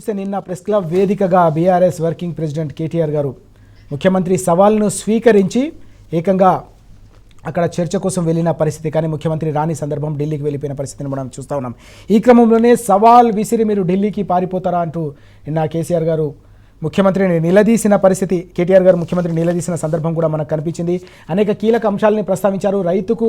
చూస్తే నిన్న press club వేదికగా బీఆర్ఎస్ వర్కింగ్ ప్రెసిడెంట్ కేటీఆర్ గారు ముఖ్యమంత్రి సవాల్ను స్వీకరించి ఏకంగా అక్కడ చర్చ కోసం వెళ్ళిన పరిస్థితి, కానీ ముఖ్యమంత్రి రాని సందర్భం ఢిల్లీకి వెళ్ళిపోయిన పరిస్థితిని మనం చూస్తూ ఉన్నాం. ఈ క్రమంలోనే సవాల్ విసిరి మీరు ఢిల్లీకి పారిపోతారా అంటూ నిన్న కేసీఆర్ గారు ముఖ్యమంత్రిని నిలదీసిన పరిస్థితి, కేటీఆర్ గారు ముఖ్యమంత్రి నిలదీసిన సందర్భం కూడా మనకు కనిపించింది. అనేక కీలక అంశాలని ప్రస్తావించారు. రైతుకు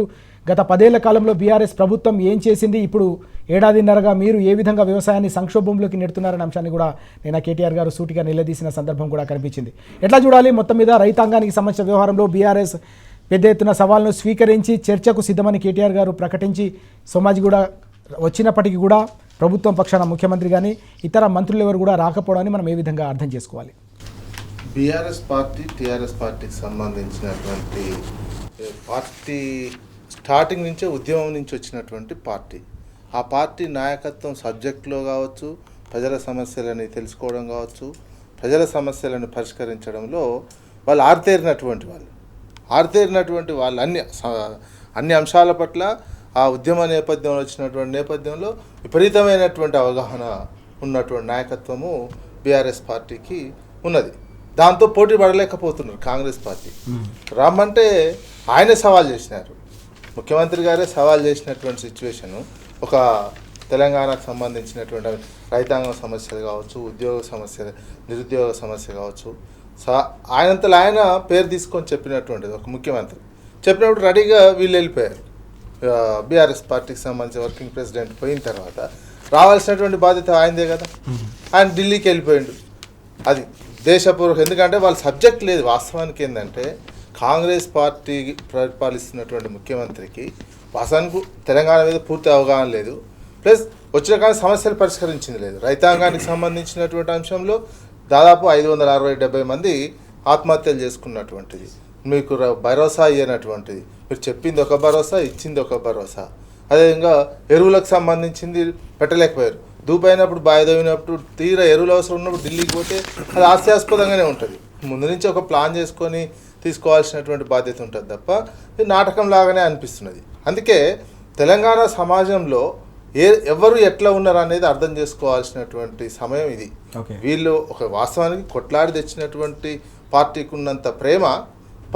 గత 10 ఏళ్ల కాలంలో బీఆర్ఎస్ ప్రభుత్వం ఏం చేసింది, ఇప్పుడు ఏడాదిన్నరగా మీరు ఏ విధంగా వ్యవసాయాన్ని సంక్షోభంలోకి నెడుతున్నారనే అంశాన్ని కూడా నిన్న కేటీఆర్ గారు సూటిగా నిలదీసిన సందర్భం కూడా కనిపించింది. ఎట్లా చూడాలి, మొత్తం మీద రైతాంగానికి సంబంధించిన వ్యవహారంలో బీఆర్ఎస్ పెద్ద ఎత్తున సవాల్ను స్వీకరించి చర్చకు సిద్ధమని కేటీఆర్ గారు ప్రకటించి సోమాజిగూడ వచ్చినప్పటికీ కూడా ప్రభుత్వం పక్షాన ముఖ్యమంత్రి కానీ ఇతర మంత్రులు ఎవరు కూడా రాకపోవడాన్ని మనం ఏ విధంగా అర్థం చేసుకోవాలి? బీఆర్ఎస్ పార్టీ టీఆర్ఎస్ పార్టీకి సంబంధించినటువంటి పార్టీ స్టార్టింగ్ నుంచే ఉద్యమం నుంచి వచ్చినటువంటి పార్టీ. ఆ పార్టీ నాయకత్వం సబ్జెక్టులో కావచ్చు, ప్రజల సమస్యలని తెలుసుకోవడం కావచ్చు, ప్రజల సమస్యలను పరిష్కరించడంలో వాళ్ళు ఆరితేరినటువంటి వాళ్ళు అన్ని అంశాల పట్ల ఆ ఉద్యమ నేపథ్యంలో వచ్చినటువంటి నేపథ్యంలో విపరీతమైనటువంటి అవగాహన ఉన్నటువంటి నాయకత్వము బీఆర్ఎస్ పార్టీకి ఉన్నది. దాంతో పోటీ పడలేకపోతున్నారు కాంగ్రెస్ పార్టీ. రమ్మంటే ఆయనే సవాల్ చేసినారు, ముఖ్యమంత్రి గారే సవాల్ చేసినటువంటి సిచ్యువేషను. ఒక తెలంగాణకు సంబంధించినటువంటి రైతాంగం సమస్యలు కావచ్చు, ఉద్యోగ సమస్య, నిరుద్యోగ సమస్య కావచ్చు, ఆయనంతలో ఆయన పేరు తీసుకొని చెప్పినటువంటిది ఒక ముఖ్యమంత్రి చెప్పినప్పుడు రెడీగా వీళ్ళు వెళ్ళిపోయారు. బీఆర్ఎస్ పార్టీకి సంబంధించిన వర్కింగ్ ప్రెసిడెంట్ పోయిన తర్వాత రావాల్సినటువంటి బాధ్యత ఆయనదే కదా. ఆయన ఢిల్లీకి వెళ్ళిపోయిండు. అది దేశపూర్వక, ఎందుకంటే వాళ్ళ సబ్జెక్ట్ లేదు. వాస్తవానికి ఏంటంటే కాంగ్రెస్ పార్టీ పరిపాలిస్తున్నటువంటి ముఖ్యమంత్రికి వాస్తవానికి తెలంగాణ మీద పూర్తి అవగాహన లేదు. ప్లస్ వచ్చిన కానీ సమస్యలు పరిష్కరించింది లేదు. రైతాంగానికి సంబంధించినటువంటి అంశంలో దాదాపు 560-70 మంది ఆత్మహత్యలు చేసుకున్నటువంటిది, మీకు భరోసా ఇయ్యనటువంటిది. మీరు చెప్పింది ఒక భరోసా, ఇచ్చింది ఒక భరోసా. అదేవిధంగా ఎరువులకు సంబంధించింది పెట్టలేకపోయారు. దూపైనప్పుడు బాయిదవినప్పుడు తీరా ఎరువులు అవసరం ఉన్నప్పుడు ఢిల్లీకి పోతే అది హాస్యాస్పదంగానే ఉంటుంది. ముందు నుంచి ఒక ప్లాన్ చేసుకొని తీసుకోవాల్సినటువంటి బాధ్యత ఉంటుంది తప్ప ఇది నాటకం లాగానే అనిపిస్తున్నది. అందుకే తెలంగాణ సమాజంలో ఎవరు ఎట్లా ఉన్నారు అనేది అర్థం చేసుకోవాల్సినటువంటి సమయం ఇది. వీళ్ళు ఒక వాస్తవానికి కొట్లాడి తెచ్చినటువంటి పార్టీకి ఉన్నంత ప్రేమ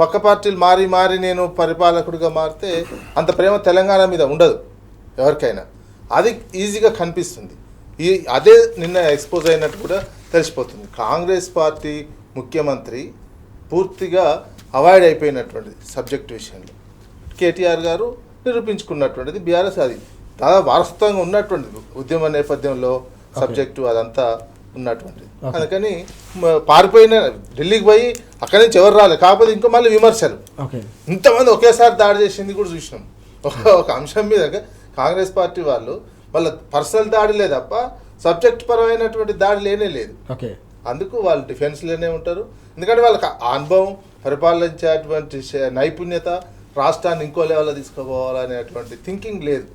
పక్క పార్టీలు మారి నేను పరిపాలకుడిగా మారితే అంత ప్రేమ తెలంగాణ మీద ఉండదు ఎవరికైనా. అది ఈజీగా కనిపిస్తుంది. అదే నిన్న ఎక్స్పోజ్ అయినట్టు కూడా తెలిసిపోతుంది. కాంగ్రెస్ పార్టీ ముఖ్యమంత్రి పూర్తిగా అవాయిడ్ అయిపోయినటువంటిది సబ్జెక్ట్ విషయంలో. కేటీఆర్ గారు నిరూపించుకున్నటువంటిది. బీఆర్ఎస్ అది దాదాపు వారసత్వంగా ఉన్నటువంటిది, ఉద్యమ నేపథ్యంలో సబ్జెక్టు అదంతా ఉన్నటువంటిది. అందుకని పారిపోయిన ఢిల్లీకి పోయి అక్కడి నుంచి ఎవరు రాలేదు. కాకపోతే ఇంకో మళ్ళీ విమర్శలు, ఇంతమంది ఒకేసారి దాడి చేసింది కూడా చూసినాం. ఒక అంశం మీద కాంగ్రెస్ పార్టీ వాళ్ళు వాళ్ళ పర్సనల్ దాడి లేదు తప్ప సబ్జెక్ట్ పరమైనటువంటి దాడి లేనే లేదు. అందుకు వాళ్ళు డిఫెన్స్లోనే ఉంటారు. ఎందుకంటే వాళ్ళకి అనుభవం, పరిపాలించేటువంటి నైపుణ్యత, రాష్ట్రాన్ని ఇంకో లెవెల్లో తీసుకుపోవాలనేటువంటి థింకింగ్ లేదు.